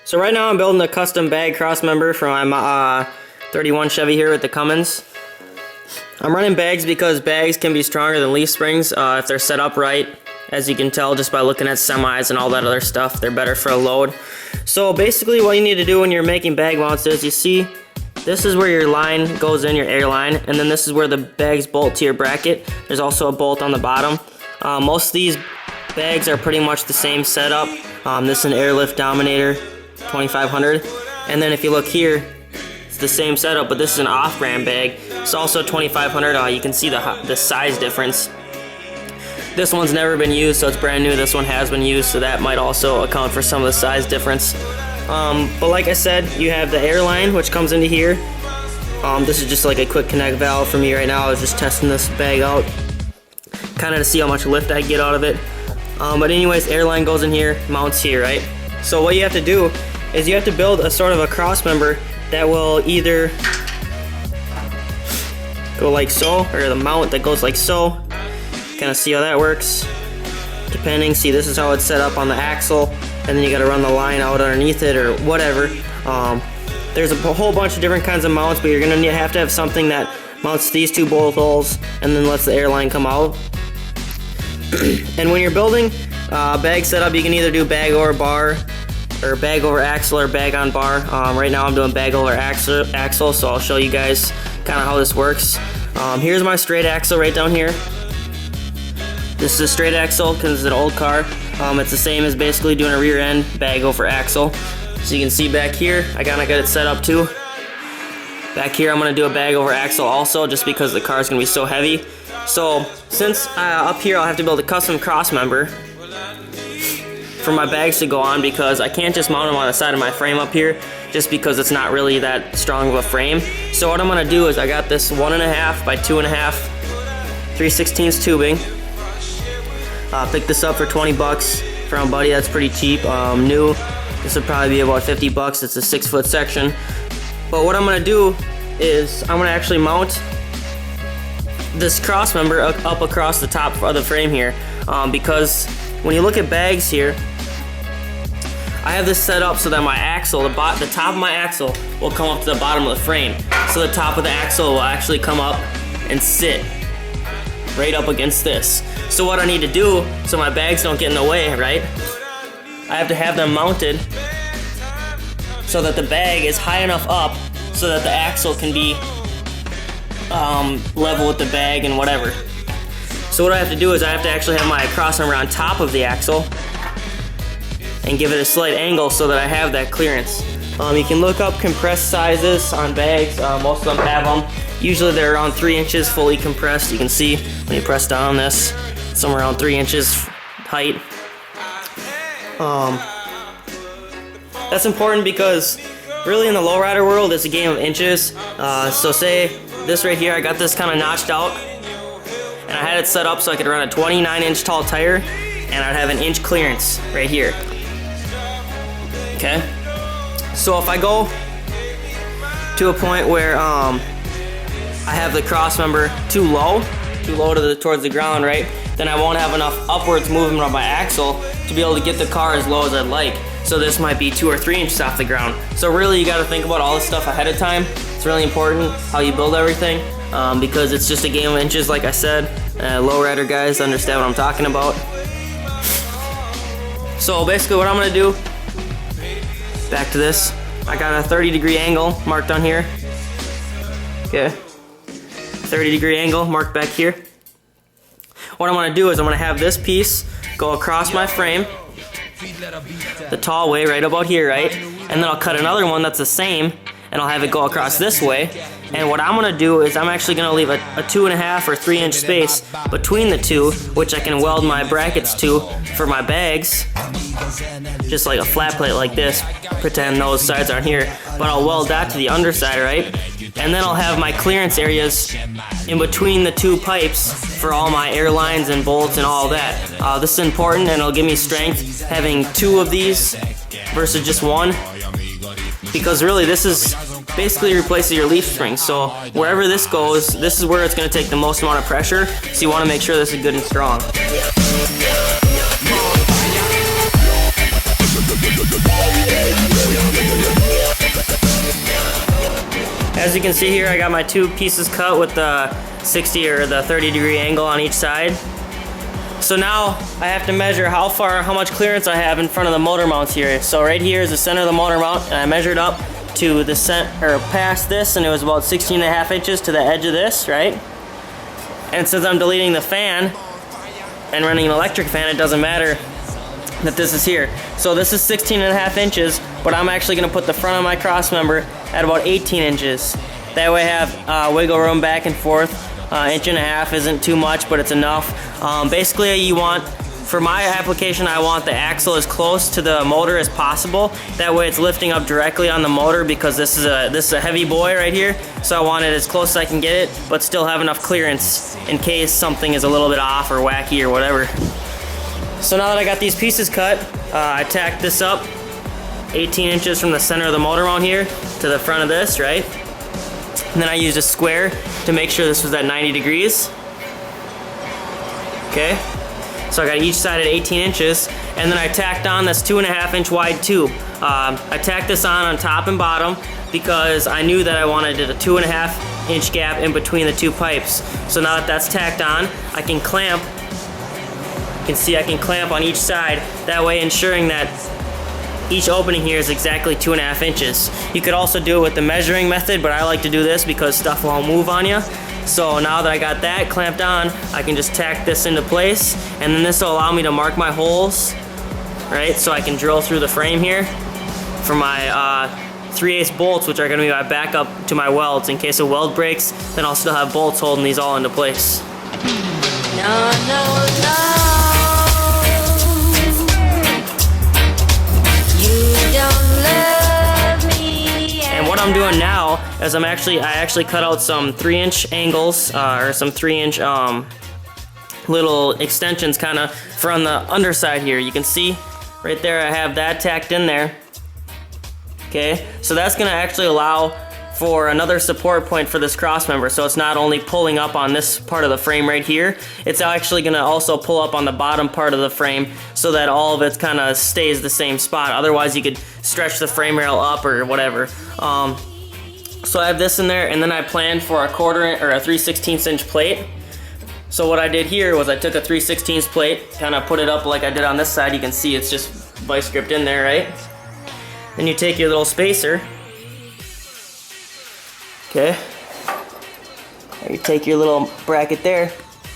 So right now I'm building a custom bag cross member for my 31 Chevy here with the Cummins. I'm running bags because bags can be stronger than leaf springs if they're set up right. As you can tell just by looking at semis and all that other stuff, they're better for a load. So basically what you need to do when you're making bag mounts is, you see, this is where your line goes in, your air line, and then this is where the bags bolt to your bracket. There's also a bolt on the bottom. Most of these bags are pretty much the same setup. This is an airlift Dominator 2500, and then if you look here, it's the same setup, but this is an off-brand bag. It's also 2500. You can see the size difference. This one's never been used, so it's brand new. This one has been used, so that might also account for some of the size difference. But like I said, you have the air line, which comes into here. This is just like a quick connect valve for me right now. I was just testing this bag out, kind of to see how much lift I get out of it. But anyways, air line goes in here, mounts here, right? So what you have to do is you have to build a sort of a cross member that will either go like so, or the mount that goes like so. Kind of see how that works. Depending, see, this is how it's set up on the axle, and then you got to run the line out underneath it or whatever. There's a whole bunch of different kinds of mounts, but you're gonna have to have something that mounts these two bolt holes and then lets the air line come out. And when you're building bag setup, you can either do bag over bar, or bag over axle, or bag on bar. Right now I'm doing bag over axle, so I'll show you guys kind of how this works. Here's my straight axle right down here. This is a straight axle because it's an old car. It's the same as basically doing a rear end bag over axle. So you can see back here, I kind of got it set up too. Back here I'm going to do a bag over axle also, just because the car is going to be so heavy. So since up here I'll have to build a custom cross member for my bags to go on, because I can't just mount them on the side of my frame up here, just because it's not really that strong of a frame. So what I'm going to do is, I got this 1.5 by 2.5 3/16 tubing. Picked this up for 20 bucks from a buddy. That's pretty cheap. New. This would probably be about 50 bucks. It's a 6-foot section. But what I'm going to do is I'm going to actually mount this cross member up across the top of the frame here, because when you look at bags here, I have this set up so that my axle, the top of my axle will come up to the bottom of the frame. So the top of the axle will actually come up and sit right up against this. So what I need to do, so my bags don't get in the way, right? I have to have them mounted so that the bag is high enough up so that the axle can be level with the bag and whatever. So what I have to do is I have to actually have my cross member on top of the axle and give it a slight angle so that I have that clearance. You can look up compressed sizes on bags. Most of them have them. Usually they're around 3 inches fully compressed. You can see when you press down on this, it's somewhere around 3 inches height. That's important because really in the lowrider world it's a game of inches. So say this right here, I got this kind of notched out, and I had it set up so I could run a 29-inch tall tire, and I'd have an inch clearance right here. Okay? So if I go to a point where I have the cross member too low towards the ground, right, then I won't have enough upwards movement on my axle to be able to get the car as low as I'd like. So this might be 2 or 3 inches off the ground. So really you got to think about all this stuff ahead of time. It's really important how you build everything, because it's just a game of inches, like I said. Lowrider guys understand what I'm talking about. So basically what I'm going to do, back to this, I got a 30-degree angle marked on here. Okay, 30-degree angle marked back here. What I'm going to do is I'm going to have this piece go across my frame the tall way right about here, right? And then I'll cut another one that's the same, and I'll have it go across this way. And what I'm going to do is I'm actually going to leave a 2.5 or 3 inch space between the two, which I can weld my brackets to for my bags, just like a flat plate like this. Pretend those sides aren't here, but I'll weld that to the underside, right? And then I'll have my clearance areas in between the two pipes for all my air lines and bolts and all that. This is important, and it'll give me strength having 2 of these versus just 1, because really this is basically replaces your leaf spring. So wherever this goes, this is where it's going to take the most amount of pressure, so you want to make sure this is good and strong. as you can see here, I got my 2 pieces cut with the 60 or the 30-degree angle on each side. So now I have to measure how much clearance I have in front of the motor mounts here. So right here is the center of the motor mount, and I measured up to the past this, and it was about 16.5 inches to the edge of this, right? And since I'm deleting the fan and running an electric fan, it doesn't matter that this is here. So this is 16.5 inches, but I'm actually gonna put the front of my cross member at about 18 inches. That way I have wiggle room back and forth. 1.5 inches isn't too much, but it's enough. Basically you want, for my application, I want the axle as close to the motor as possible. That way it's lifting up directly on the motor, because this is a heavy boy right here. So I want it as close as I can get it, but still have enough clearance in case something is a little bit off or wacky or whatever. So now that I got these pieces cut, I tacked this up 18 inches from the center of the motor mount here to the front of this, right? And then I used a square to make sure this was at 90 degrees. Okay, so I got each side at 18 inches, and then I tacked on this 2.5 inch wide tube. I tacked this on top and bottom because I knew that I wanted a 2.5 inch gap in between the 2 pipes. So now that that's tacked on, I can clamp. You can see I can clamp on each side, that way ensuring that each opening here is exactly 2.5 inches. You could also do it with the measuring method, but I like to do this because stuff won't move on you. So now that I got that clamped on, I can just tack this into place, and then this will allow me to mark my holes, right? So I can drill through the frame here for my 3/8 bolts, which are gonna be my backup to my welds. In case a weld breaks, then I'll still have bolts holding these all into place. No, no, no. And what I'm doing now is I actually cut out some 3-inch angles or some 3-inch little extensions kind of for on the underside here. You can see right there I have that tacked in there. Okay, so that's gonna actually allow for another support point for this cross member, so it's not only pulling up on this part of the frame right here, it's actually going to also pull up on the bottom part of the frame so that all of it kind of stays the same spot. Otherwise you could stretch the frame rail up or whatever. So I have this in there, and then I planned for a 1/4 or a 3/16 inch plate. So what I did here was I took a 3/16 plate, kind of put it up like I did on this side. You can see it's just vice gripped in there, right? Then you take your little spacer. Okay, you take your little bracket there,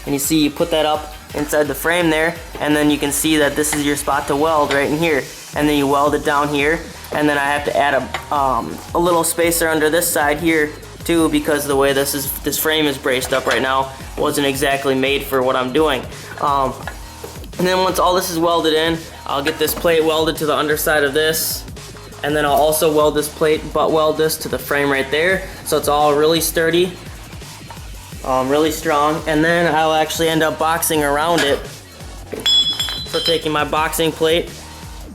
and you see you put that up inside the frame there, and then you can see that this is your spot to weld right in here, and then you weld it down here, and then I have to add a little spacer under this side here too, because the way this frame is braced up right now wasn't exactly made for what I'm doing. And then once all this is welded in, I'll get this plate welded to the underside of this. And then I'll also weld this plate, butt weld this to the frame right there, so it's all really sturdy, really strong. And then I'll actually end up boxing around it. So taking my boxing plate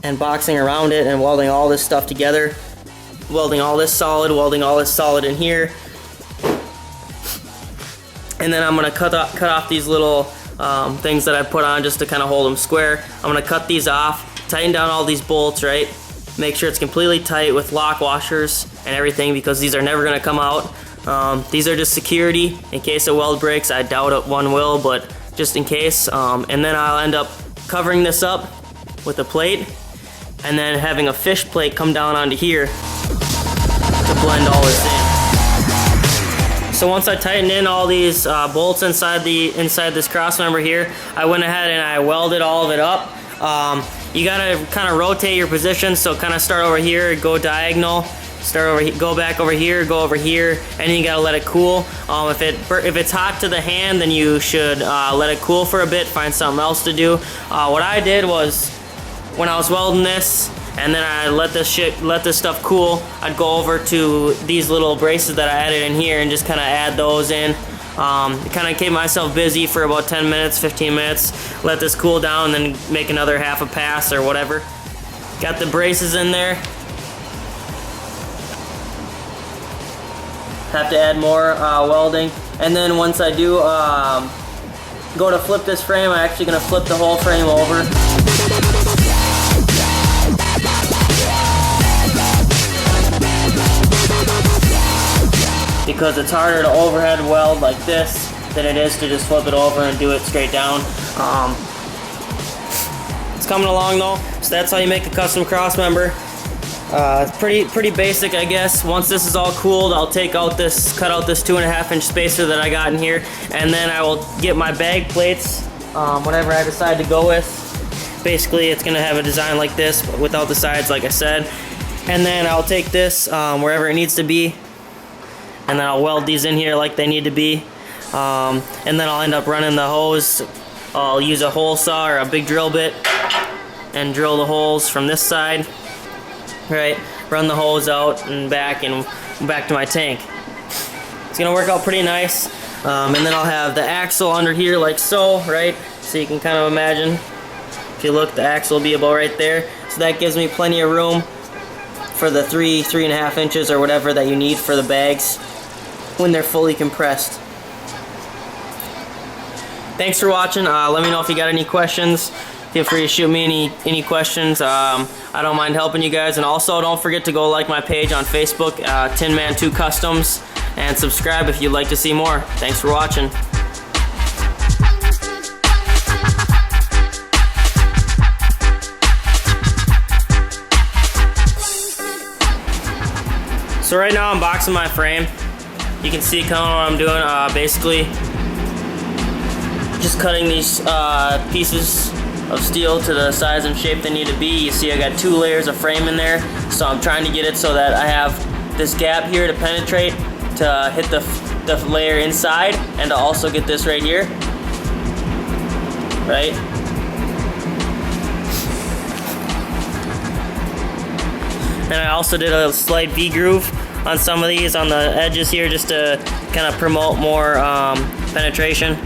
and boxing around it and welding all this stuff together, welding all this solid in here. And then I'm gonna cut off these little things that I put on just to kind of hold them square. I'm gonna cut these off, tighten down all these bolts, right? Make sure it's completely tight with lock washers and everything, because these are never going to come out. These are just security in case a weld breaks. I doubt one will, but just in case. And then I'll end up covering this up with a plate, and then having a fish plate come down onto here to blend all this in. So once I tighten in all these bolts inside this cross member here, I went ahead and I welded all of it up. You gotta kind of rotate your position, so kind of start over here, go diagonal, start over here, go back over here, go over here, and then you gotta let it cool. If it's hot to the hand, then you should let it cool for a bit, find something else to do. What I did was, when I was welding this, and then I let this stuff cool, I'd go over to these little braces that I added in here and just kind of add those in. Kind of keep myself busy for about 10 minutes, 15 minutes, let this cool down, and then make another half a pass or whatever. Got the braces in there. Have to add more welding. And then once I do go to flip this frame, I'm actually going to flip the whole frame over. because it's harder to overhead weld like this than it is to just flip it over and do it straight down. It's coming along though, so that's how you make a custom cross member. It's pretty basic, I guess. Once this is all cooled, I'll take out this, cut out this 2.5 inch spacer that I got in here, and then I will get my bag plates, whatever I decide to go with. Basically, it's gonna have a design like this, but without the sides, like I said. And then I'll take this wherever it needs to be, and then I'll weld these in here like they need to be. And then I'll end up running the hose. I'll use a hole saw or a big drill bit and drill the holes from this side. Right, run the hose out and back to my tank. It's gonna work out pretty nice. And then I'll have the axle under here like so, right? So you can kind of imagine. If you look, the axle will be about right there. So that gives me plenty of room for the 3.5 inches or whatever that you need for the bags when they're fully compressed. Thanks for watching. Let me know if you got any questions. Feel free to shoot me any questions. I don't mind helping you guys. And also, don't forget to go like my page on Facebook, Tinman 2 Customs, and subscribe if you'd like to see more. Thanks for watching. So right now I'm boxing my frame. You can see kind of what I'm doing. Basically, just cutting these pieces of steel to the size and shape they need to be. You see I got 2 layers of frame in there, so I'm trying to get it so that I have this gap here to penetrate to hit the layer inside, and to also get this right here, right? And I also did a slight V-groove on some of these on the edges here just to kind of promote more penetration.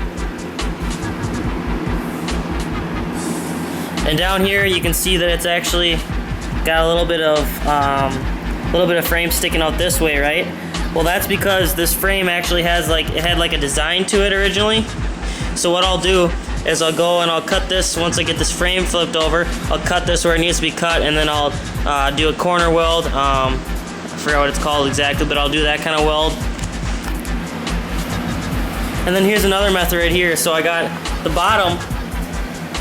And down here you can see that it's actually got a little bit of frame sticking out this way, right? Well, that's because this frame actually has had a design to it originally. So what I'll do is I'll go and I'll cut this. Once I get this frame flipped over, I'll cut this where it needs to be cut, and then I'll do a corner weld. I forgot what it's called exactly, but I'll do that kind of weld. And then here's another method right here. So I got the bottom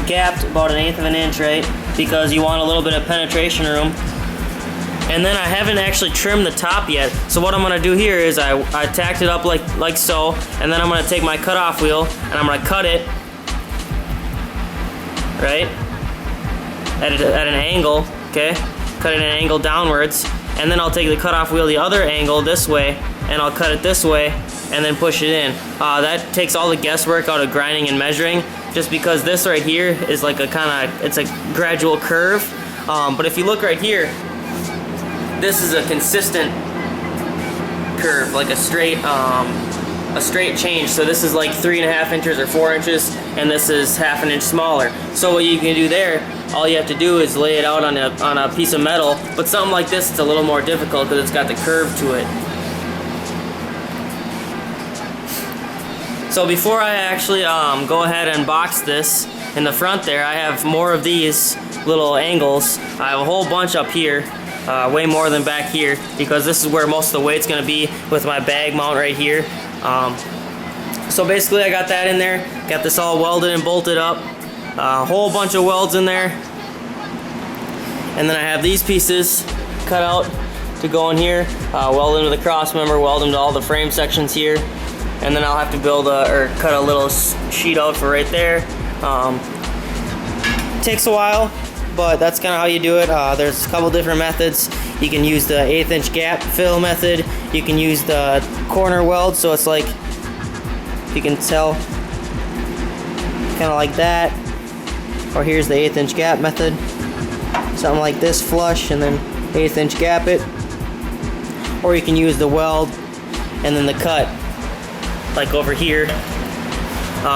gapped about 1/8 of an inch, right? Because you want a little bit of penetration room. And then I haven't actually trimmed the top yet. So what I'm gonna do here is I tacked it up like so, and then I'm gonna take my cutoff wheel and I'm gonna cut it, right? At an angle, okay? Cut it at an angle downwards. And then I'll take the cutoff wheel the other angle this way, and I'll cut it this way, and then push it in. That takes all the guesswork out of grinding and measuring, just because this right here is like it's a gradual curve. But if you look right here, this is a consistent curve, like a straight change. So this is like 3.5 inches or 4 inches, and this is 1/2 an inch smaller. So what you can do there, all you have to do is lay it out on a piece of metal. But something like this, it's a little more difficult because it's got the curve to it. So before I actually go ahead and box this, in the front there, I have more of these little angles. I have a whole bunch up here, way more than back here, because this is where most of the weight's gonna be with my bag mount right here. So basically I got that in there, got this all welded and bolted up, a whole bunch of welds in there. And then I have these pieces cut out to go in here, weld into the cross member, weld into all the frame sections here. And then I'll have to build or cut a little sheet out for right there. Takes a while, but that's kind of how you do it. There's a couple different methods. You can use the 1/8 inch gap fill method. You can use the corner weld, so it's like, if you can tell, kind of like that. Or here's the 1/8 inch gap method. Something like this, flush, and then 1/8 inch gap it. Or you can use the weld and then the cut, like over here.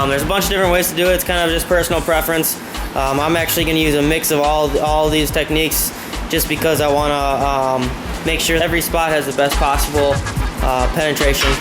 There's a bunch of different ways to do it. It's kind of just personal preference. I'm actually going to use a mix of all these techniques, just because I want to make sure every spot has the best possible penetration.